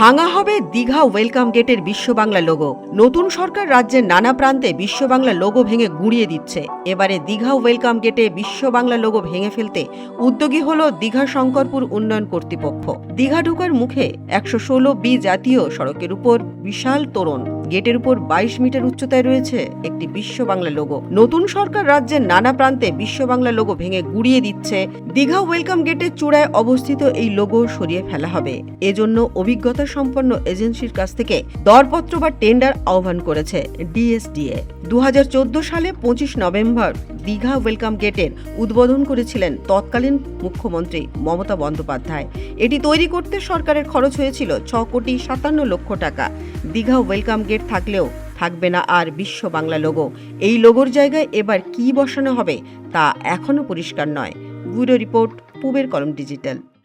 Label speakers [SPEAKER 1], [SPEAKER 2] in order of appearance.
[SPEAKER 1] ভাঙা হবে দীঘা ওয়েলকাম গেটের বিশ্ব বাংলা লোগো। নতুন সরকার রাজ্যের নানা প্রান্তে বিশ্ব বাংলা লোগো ভেঙে গুঁড়িয়ে দিচ্ছে। এবারে দীঘা ওয়েলকাম গেটে বিশ্ব বাংলা লোগো ভেঙে ফেলতে উদ্যোগী হল দীঘা শঙ্করপুর উন্নয়ন কর্তৃপক্ষ। দীঘা ঢোকার মুখে 116B জাতীয় সড়কের উপর বিশাল তোরণ, গেটের উপর 22 মিটার উচ্চতায় রয়েছে একটি বিশ্ব বাংলা লোগো। নতুন সরকার রাজ্যের নানা প্রান্তে বিশ্ব বাংলা লোগো ভেঙে গুঁড়িয়ে দিচ্ছে। দীঘা ওয়েলকাম গেটের চূড়ায় অবস্থিত এই লোগো সরিয়ে ফেলা হবে। এজন্য অভিজ্ঞতা সম্পন্ন এজেন্সির কাছ থেকে দরপত্র বা টেন্ডার আহ্বান করেছে ডিএসডিএ। 2014 সালে 25 নভেম্বর দীঘা ওয়েলকাম গেটের উদ্বোধন করেছিলেন তৎকালীন মুখ্যমন্ত্রী মমতা বন্দ্যোপাধ্যায়। এটি তৈরি করতে সরকারের খরচ হয়েছিল 6,57,00,000 টাকা। দীঘা ওয়েলকাম গেট থাকলেও থাকবে না আর বিশ্ব বাংলা লোগো। এই লোগোর জায়গায় এবার কি বসানো হবে তা এখনো পরিষ্কার নয়। ব্যুরো রিপোর্ট, পূবের কলম ডিজিটাল।